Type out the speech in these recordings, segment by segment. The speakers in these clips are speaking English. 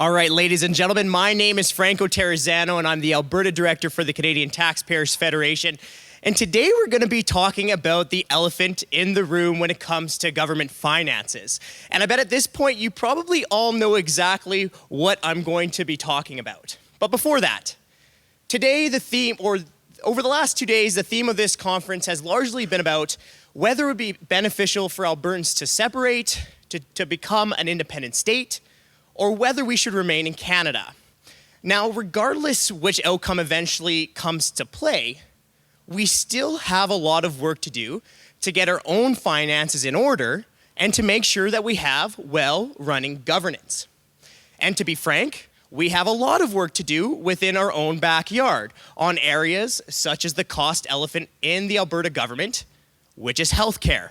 All right, ladies and gentlemen, my name is Franco Terrazzano, and I'm the Alberta Director for the Canadian Taxpayers Federation. And today we're going to be talking about the elephant in the room when it comes to government finances. And I bet at this point you probably all know exactly what I'm going to be talking about. But before that, today over the last 2 days, the theme of this conference has largely been about whether it would be beneficial for Albertans to separate, to become an independent state, or whether we should remain in Canada. Now, regardless which outcome eventually comes to play, we still have a lot of work to do to get our own finances in order and to make sure that we have well-running governance. And to be frank, we have a lot of work to do within our own backyard on areas such as the cost elephant in the Alberta government, which is healthcare.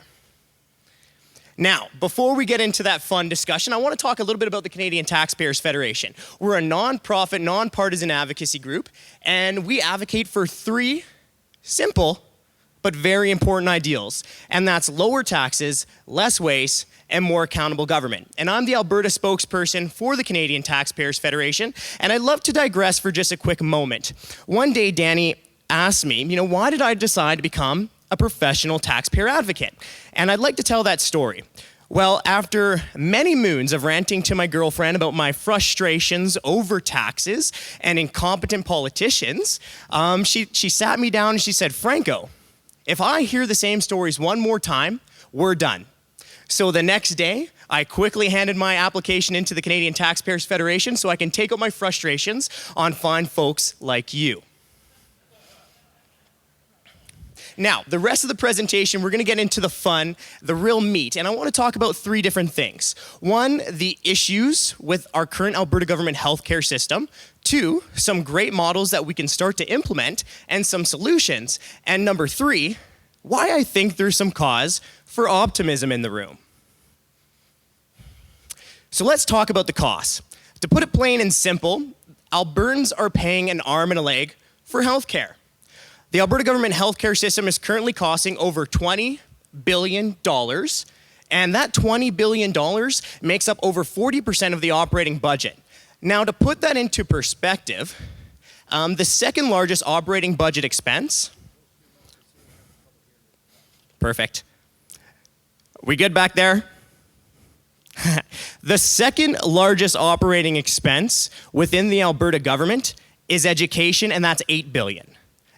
Now, before we get into that fun discussion, I want to talk a little bit about the Canadian Taxpayers Federation. We're a non-profit, non-partisan advocacy group, and we advocate for three simple but very important ideals, and that's lower taxes, less waste, and more accountable government. And I'm the Alberta spokesperson for the Canadian Taxpayers Federation, and I'd love to digress for just a quick moment. One day, Danny asked me, why did I decide to become a professional taxpayer advocate? And I'd like to tell that story. Well, after many moons of ranting to my girlfriend about my frustrations over taxes and incompetent politicians, she sat me down and she said, "Franco, if I hear the same stories one more time, we're done." So the next day, I quickly handed my application into the Canadian Taxpayers Federation so I can take out my frustrations on fine folks like you. Now, the rest of the presentation, we're going to get into the fun, the real meat, and I want to talk about three different things. One, the issues with our current Alberta government healthcare system. Two, some great models that we can start to implement and some solutions. And number three, why I think there's some cause for optimism in the room. So let's talk about the costs. To put it plain and simple, Albertans are paying an arm and a leg for healthcare. The Alberta government healthcare system is currently costing over $20 billion, and that $20 billion makes up over 40% of the operating budget. Now, to put that into perspective, the second largest operating budget expense, perfect. We good back there? The second largest operating expense within the Alberta government is education, and that's $8 billion.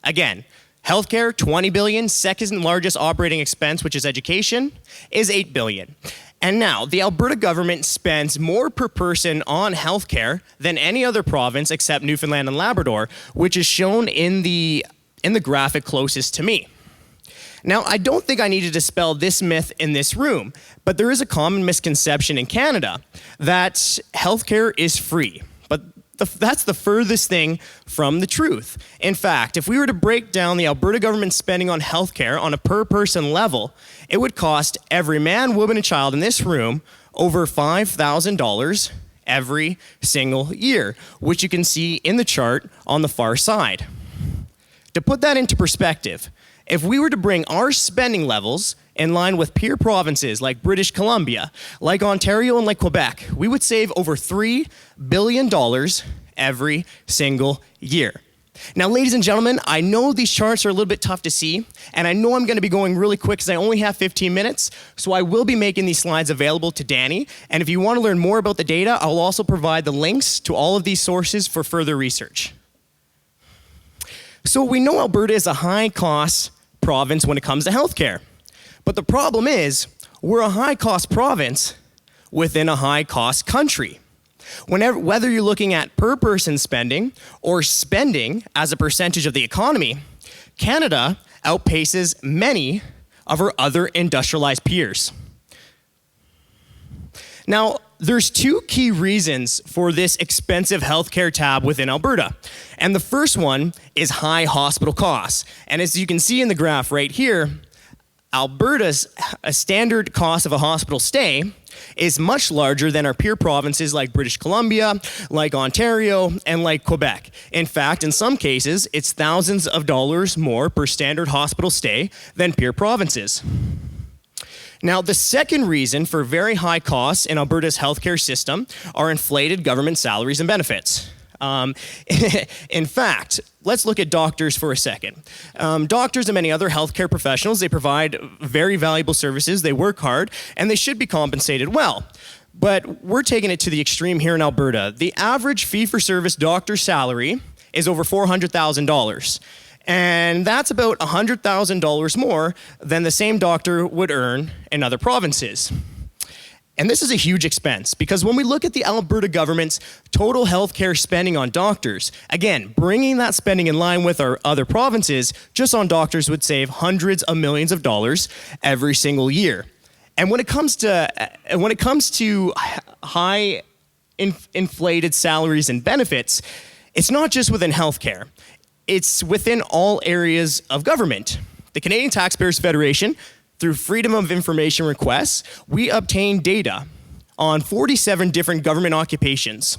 Again, healthcare, $20 billion, second largest operating expense, which is education, is $8 billion. And now, the Alberta government spends more per person on healthcare than any other province except Newfoundland and Labrador, which is shown in the graphic closest to me. Now, I don't think I need to dispel this myth in this room, but there is a common misconception in Canada that healthcare is free. But that's the furthest thing from the truth. In fact, if we were to break down the Alberta government spending on healthcare on a per-person level, it would cost every man, woman, and child in this room over $5,000 every single year, which you can see in the chart on the far side. To put that into perspective, if we were to bring our spending levels in line with peer provinces like British Columbia, like Ontario, and like Quebec, we would save over $3 billion every single year. Now, ladies and gentlemen, I know these charts are a little bit tough to see, and I know I'm going to be going really quick because I only have 15 minutes, so I will be making these slides available to Danny, and if you want to learn more about the data, I'll also provide the links to all of these sources for further research. So we know Alberta is a high-cost province when it comes to healthcare. But the problem is, we're a high-cost province within a high-cost country. Whether you're looking at per-person spending or spending as a percentage of the economy, Canada outpaces many of our other industrialized peers. Now, there's two key reasons for this expensive healthcare tab within Alberta. And the first one is high hospital costs. And as you can see in the graph right here, Alberta's standard cost of a hospital stay is much larger than our peer provinces like British Columbia, like Ontario, and like Quebec. In fact, in some cases, it's thousands of dollars more per standard hospital stay than peer provinces. Now, the second reason for very high costs in Alberta's healthcare system are inflated government salaries and benefits. In fact, let's look at doctors for a second. Doctors and many other healthcare professionals, they provide very valuable services, they work hard, and they should be compensated well. But we're taking it to the extreme here in Alberta. The average fee-for-service doctor's salary is over $400,000. And that's about $100,000 more than the same doctor would earn in other provinces. And this is a huge expense because when we look at the Alberta government's total healthcare spending on doctors, again, bringing that spending in line with our other provinces, just on doctors would save hundreds of millions of dollars every single year. And when it comes to high inflated salaries and benefits, it's not just within healthcare. It's within all areas of government. The Canadian Taxpayers Federation, through Freedom of Information requests, we obtained data on 47 different government occupations.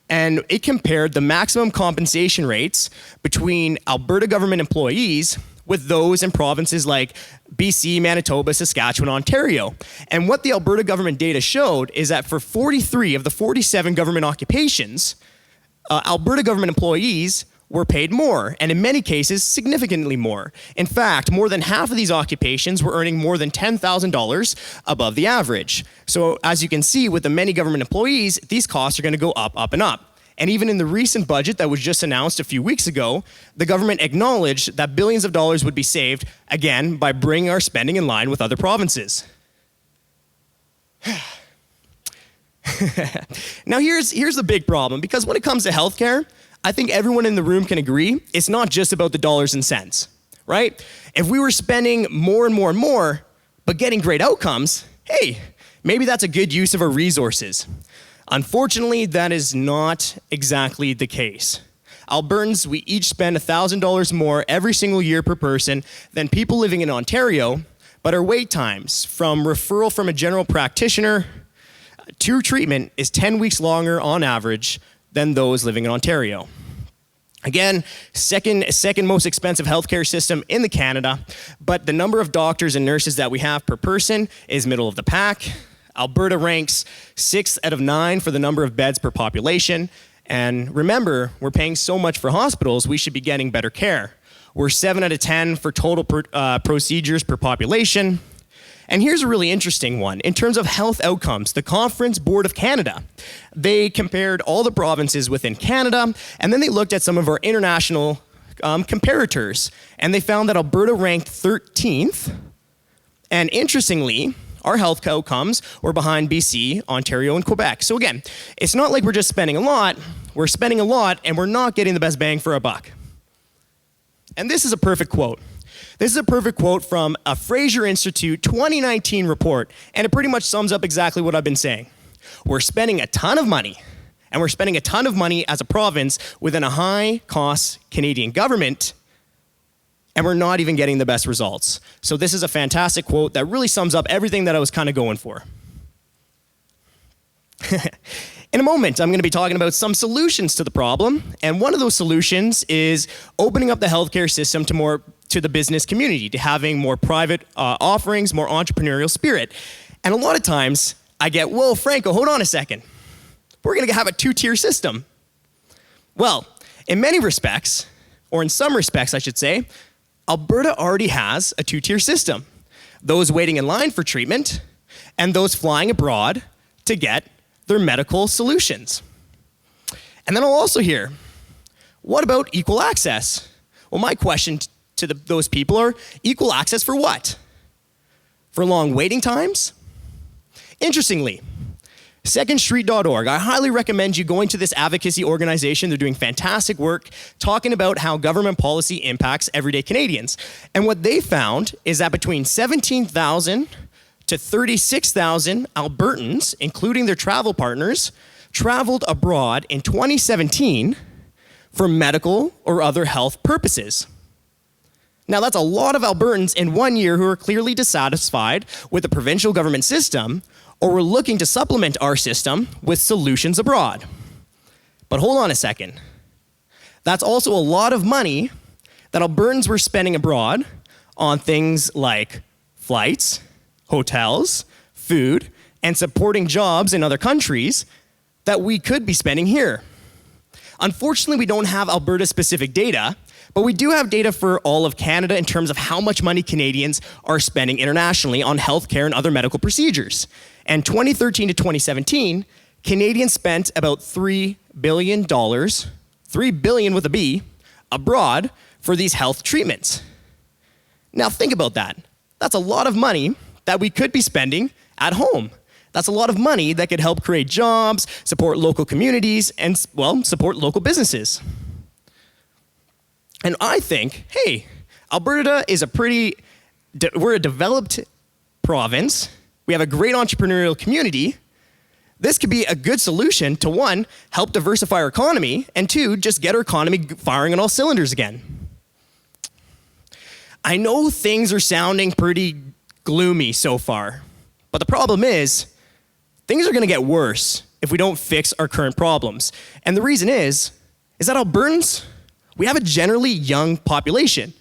And it compared the maximum compensation rates between Alberta government employees with those in provinces like BC, Manitoba, Saskatchewan, Ontario. And what the Alberta government data showed is that for 43 of the 47 government occupations, Alberta government employees were paid more, and in many cases, significantly more. In fact, more than half of these occupations were earning more than $10,000 above the average. So as you can see, with the many government employees, these costs are going to go up, up, and up. And even in the recent budget that was just announced a few weeks ago, the government acknowledged that billions of dollars would be saved, again, by bringing our spending in line with other provinces. Now here's the big problem, because when it comes to healthcare, I think everyone in the room can agree it's not just about the dollars and cents, right? If we were spending more and more and more, but getting great outcomes, hey, maybe that's a good use of our resources. Unfortunately, that is not exactly the case. Albertans, we each spend $1,000 more every single year per person than people living in Ontario, but our wait times from referral from a general practitioner to treatment is 10 weeks longer on average than those living in Ontario. Again, second most expensive healthcare system in the Canada, but the number of doctors and nurses that we have per person is middle of the pack. Alberta ranks 6th out of 9 for the number of beds per population. And remember, we're paying so much for hospitals, we should be getting better care. We're 7 out of 10 for total procedures per population. And here's a really interesting one. In terms of health outcomes, the Conference Board of Canada, they compared all the provinces within Canada, and then they looked at some of our international comparators, and they found that Alberta ranked 13th. And interestingly, our health outcomes were behind BC, Ontario, and Quebec. So again, it's not like we're just spending a lot. We're spending a lot, and we're not getting the best bang for our buck. And this is a perfect quote. This is a perfect quote from a Fraser Institute 2019 report, and it pretty much sums up exactly what I've been saying. We're spending a ton of money, and we're spending a ton of money as a province within a high-cost Canadian government, and we're not even getting the best results. So this is a fantastic quote that really sums up everything that I was kind of going for. In a moment, I'm going to be talking about some solutions to the problem, and one of those solutions is opening up the healthcare system to the business community, to having more private offerings, more entrepreneurial spirit. And a lot of times, I get, whoa, Franco, hold on a second. We're going to have a two-tier system. Well, in many respects, or in some respects, I should say, Alberta already has a two-tier system. Those waiting in line for treatment, and those flying abroad to get their medical solutions. And then I'll also hear, what about equal access? Well, my question to those people are, equal access for what? For long waiting times? Interestingly, secondstreet.org, I highly recommend you going to this advocacy organization. They're doing fantastic work talking about how government policy impacts everyday Canadians. And what they found is that between 17,000 to 36,000 Albertans, including their travel partners, traveled abroad in 2017 for medical or other health purposes. Now, that's a lot of Albertans in 1 year who are clearly dissatisfied with the provincial government system or were looking to supplement our system with solutions abroad. But hold on a second. That's also a lot of money that Albertans were spending abroad on things like flights, hotels, food, and supporting jobs in other countries that we could be spending here. Unfortunately, we don't have Alberta-specific data, but we do have data for all of Canada in terms of how much money Canadians are spending internationally on healthcare and other medical procedures. And 2013 to 2017, Canadians spent about $3 billion, $3 billion with a B, abroad for these health treatments. Now think about that. That's a lot of money that we could be spending at home. That's a lot of money that could help create jobs, support local communities, and, well, support local businesses. And I think, hey, Alberta is we're a developed province. We have a great entrepreneurial community. This could be a good solution to, one, help diversify our economy, and two, just get our economy firing on all cylinders again. I know things are sounding pretty gloomy so far, but the problem is, things are gonna get worse if we don't fix our current problems. And the reason is that Albertans, we have a generally young population.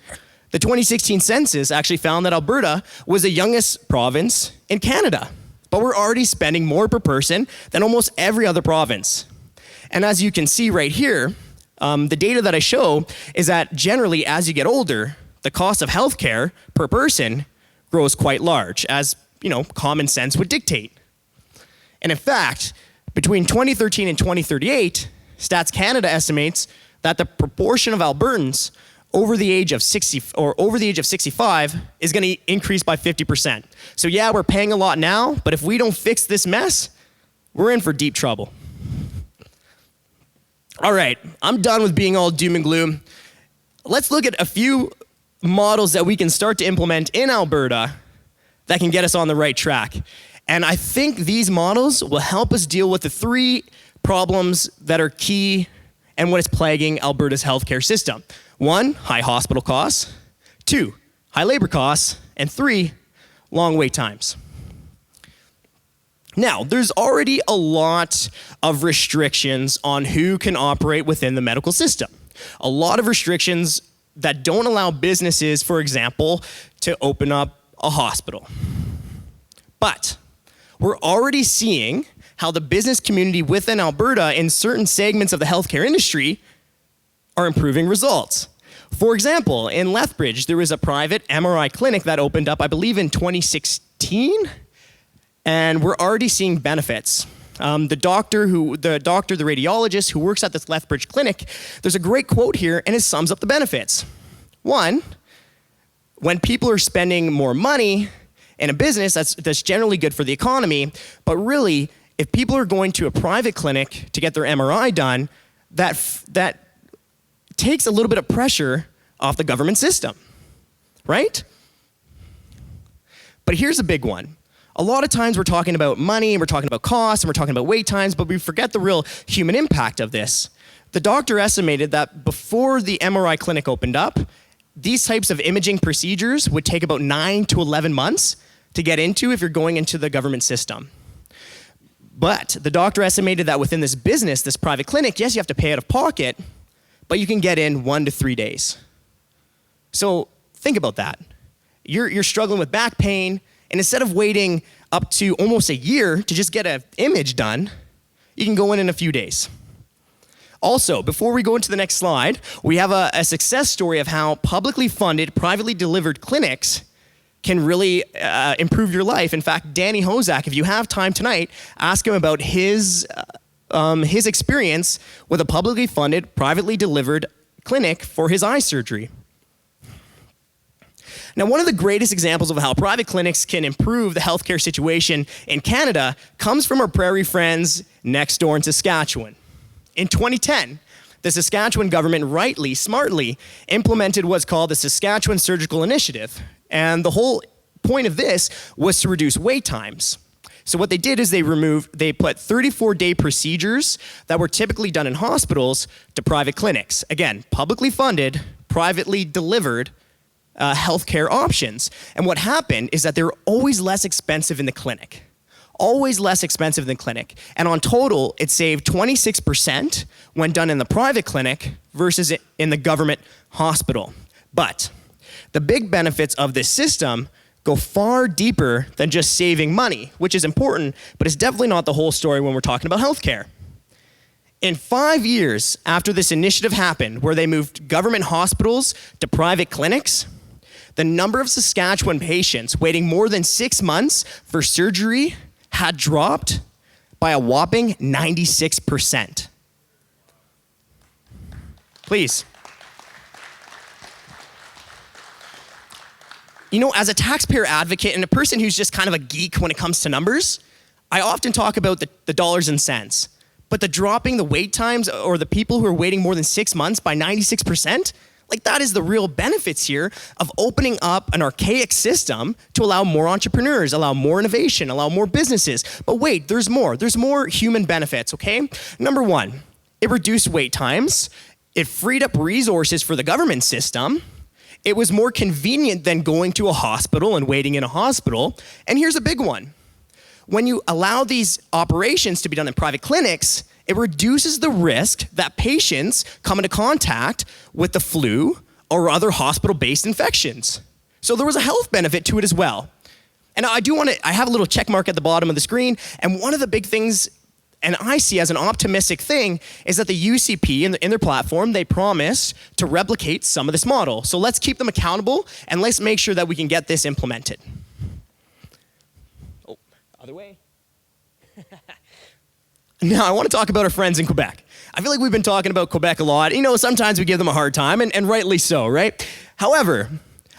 The 2016 census actually found that Alberta was the youngest province in Canada, but we're already spending more per person than almost every other province. And as you can see right here, the data that I show is that generally as you get older, the cost of healthcare per person grows quite large, as common sense would dictate. And in fact, between 2013 and 2038, Stats Canada estimates that the proportion of Albertans over the age of 65 is going to increase by 50%. So yeah, we're paying a lot now, but if we don't fix this mess, we're in for deep trouble. All right, I'm done with being all doom and gloom. Let's look at a few models that we can start to implement in Alberta that can get us on the right track. And I think these models will help us deal with the three problems that are key and what is plaguing Alberta's healthcare system. 1, high hospital costs. 2, high labor costs. And 3, long wait times. Now, there's already a lot of restrictions on who can operate within the medical system. A lot of restrictions that don't allow businesses, for example, to open up a hospital. But we're already seeing how the business community within Alberta in certain segments of the healthcare industry are improving results. For example, in Lethbridge, there was a private MRI clinic that opened up, I believe, in 2016, and we're already seeing benefits. The radiologist who works at this Lethbridge clinic, there's a great quote here, and it sums up the benefits. 1, when people are spending more money in a business, that's generally good for the economy, but really, if people are going to a private clinic to get their MRI done, that takes a little bit of pressure off the government system, right? But here's a big one. A lot of times we're talking about money, and we're talking about costs, and we're talking about wait times, but we forget the real human impact of this. The doctor estimated that before the MRI clinic opened up, these types of imaging procedures would take about 9 to 11 months to get into if you're going into the government system. But the doctor estimated that within this business, this private clinic, yes, you have to pay out of pocket, but you can get in 1 to 3 days. So think about that. You're struggling with back pain, and instead of waiting up to almost a year to just get an image done, you can go in a few days. Also, before we go into the next slide, we have a success story of how publicly funded, privately delivered clinics can really improve your life. In fact, Danny Hozak, if you have time tonight, ask him about his experience with a publicly funded, privately delivered clinic for his eye surgery. Now, one of the greatest examples of how private clinics can improve the healthcare situation in Canada comes from our prairie friends next door in Saskatchewan. In 2010, the Saskatchewan government smartly implemented what's called the Saskatchewan Surgical Initiative. And the whole point of this was to reduce wait times. So what they did is they put 34-day procedures that were typically done in hospitals to private clinics. Again, publicly funded, privately delivered healthcare options. And what happened is that they were always less expensive in the clinic. Always less expensive than clinic. And on total, it saved 26% when done in the private clinic versus in the government hospital. But the big benefits of this system go far deeper than just saving money, which is important, but it's definitely not the whole story when we're talking about healthcare. In 5 years after this initiative happened, where they moved government hospitals to private clinics, the number of Saskatchewan patients waiting more than 6 months for surgery had dropped by a whopping 96%. Please. You know, as a taxpayer advocate and a person who's just kind of a geek when it comes to numbers, I often talk about the dollars and cents. But the dropping the wait times or the people who are waiting more than 6 months by 96%, like that is the real benefits here of opening up an archaic system to allow more entrepreneurs, allow more innovation, allow more businesses. But wait, there's more. There's more human benefits, okay? Number one, it reduced wait times. It freed up resources for the government system. It was more convenient than going to a hospital and waiting in a hospital. And here's a big one. When you allow these operations to be done in private clinics, it reduces the risk that patients come into contact with the flu or other hospital-based infections. So there was a health benefit to it as well. And I have a little check mark at the bottom of the screen, and one of the big things, and I see as an optimistic thing, is that the UCP in their platform, they promise to replicate some of this model. So let's keep them accountable, and let's make sure that we can get this implemented. Other way. Now, I want to talk about our friends in Quebec. I feel like we've been talking about Quebec a lot. You know, sometimes we give them a hard time, and rightly so, right? However,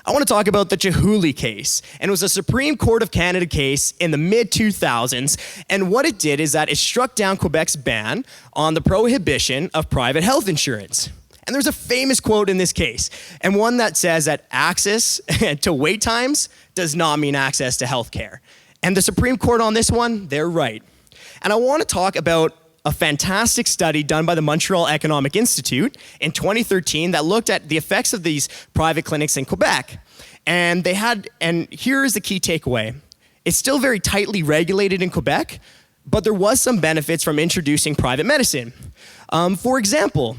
I want to talk about the Chihuly case. And it was a Supreme Court of Canada case in the mid-2000s. And what it did is that it struck down Quebec's ban on the prohibition of private health insurance. And there's a famous quote in this case, and one that says that access to wait times does not mean access to health care. And the Supreme Court on this one, they're right. And I want to talk about a fantastic study done by the Montreal Economic Institute in 2013 that looked at the effects of these private clinics in Quebec. And here is the key takeaway. It's still very tightly regulated in Quebec, but there was some benefits from introducing private medicine. For example,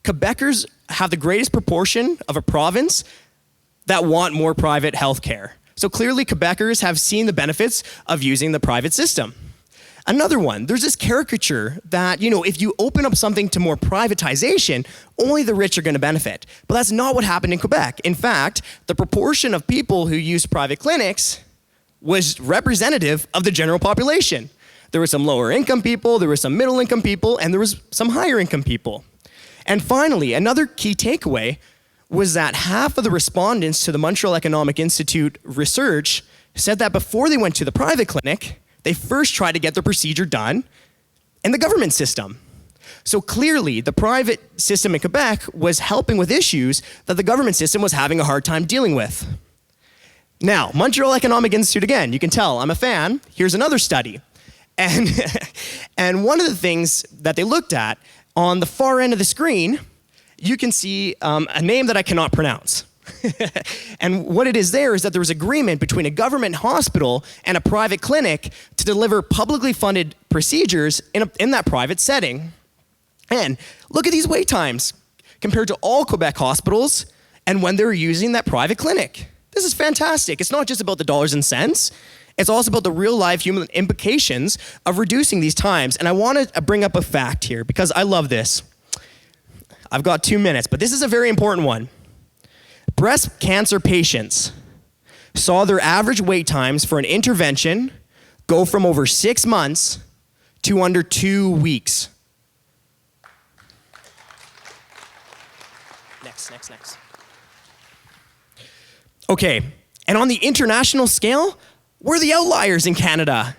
Quebecers have the greatest proportion of a province that want more private health care. So clearly, Quebecers have seen the benefits of using the private system. Another one, there's this caricature that, you know, if you open up something to more privatization, only the rich are going to benefit. But that's not what happened in Quebec. In fact, the proportion of people who used private clinics was representative of the general population. There were some lower income people, there were some middle income people, and there was some higher income people. And finally, another key takeaway was that half of the respondents to the Montreal Economic Institute research said that before they went to the private clinic, they first tried to get the procedure done in the government system. So clearly, the private system in Quebec was helping with issues that the government system was having a hard time dealing with. Now, Montreal Economic Institute, again, you can tell I'm a fan. Here's another study. And one of the things that they looked at on the far end of the screen, you can see a name that I cannot pronounce. And what it is there is that there was agreement between a government hospital and a private clinic to deliver publicly funded procedures in that private setting. And look at these wait times compared to all Quebec hospitals and when they're using that private clinic. This is fantastic. It's not just about the dollars and cents. It's also about the real life human implications of reducing these times. And I want to bring up a fact here because I love this. I've got 2 minutes, but this is a very important one. Breast cancer patients saw their average wait times for an intervention go from over 6 months to under 2 weeks. Next. Okay, and on the international scale, we're the outliers in Canada.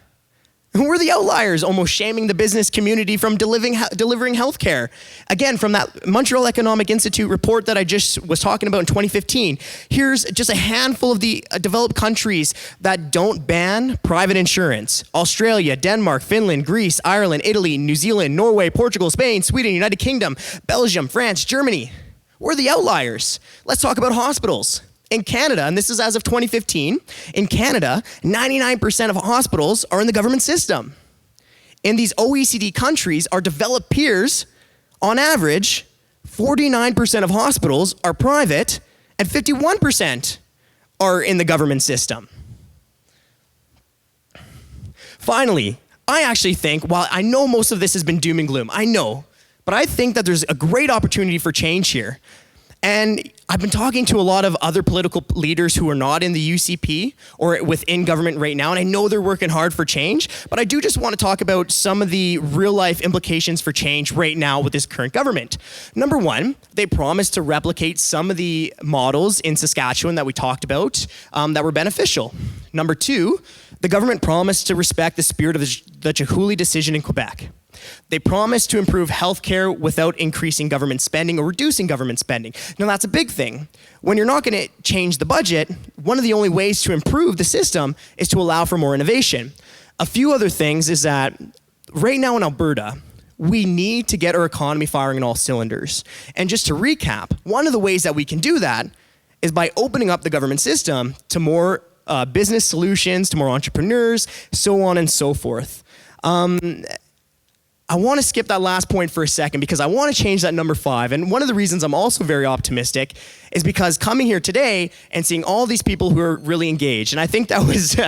We're the outliers, almost shaming the business community from delivering healthcare. Again, from that Montreal Economic Institute report that I just was talking about in 2015, here's just a handful of the developed countries that don't ban private insurance. Australia, Denmark, Finland, Greece, Ireland, Italy, New Zealand, Norway, Portugal, Spain, Sweden, United Kingdom, Belgium, France, Germany. We're the outliers. Let's talk about hospitals. In Canada, and this is as of 2015, in Canada, 99% of hospitals are in the government system. In these OECD countries, our developed peers, on average, 49% of hospitals are private and 51% are in the government system. Finally, I actually think, while I know most of this has been doom and gloom, I know, but I think that there's a great opportunity for change here. And I've been talking to a lot of other political leaders who are not in the UCP or within government right now, and I know they're working hard for change, but I do just want to talk about some of the real-life implications for change right now with this current government. Number one, they promised to replicate some of the models in Saskatchewan that we talked about that were beneficial. Number two, the government promised to respect the spirit of the Chihuly decision in Quebec. They promised to improve healthcare without increasing government spending or reducing government spending. Now, that's a big thing. When you're not going to change the budget, one of the only ways to improve the system is to allow for more innovation. A few other things is that right now in Alberta, we need to get our economy firing on all cylinders. And just to recap, one of the ways that we can do that is by opening up the government system to more business solutions, to more entrepreneurs, so on and so forth. I want to skip that last point for a second because I want to change that number 5. And one of the reasons I'm also very optimistic is because coming here today and seeing all these people who are really engaged, and I think that was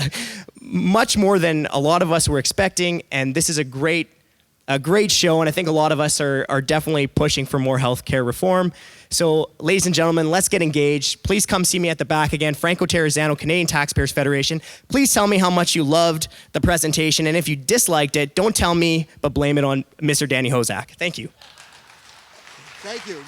much more than a lot of us were expecting, and this is a great show, and I think a lot of us are definitely pushing for more healthcare reform. So, ladies and gentlemen, let's get engaged. Please come see me at the back again. Franco Terrazzano, Canadian Taxpayers Federation. Please tell me how much you loved the presentation, and if you disliked it, don't tell me, but blame it on Mr. Danny Hozak. Thank you. Thank you.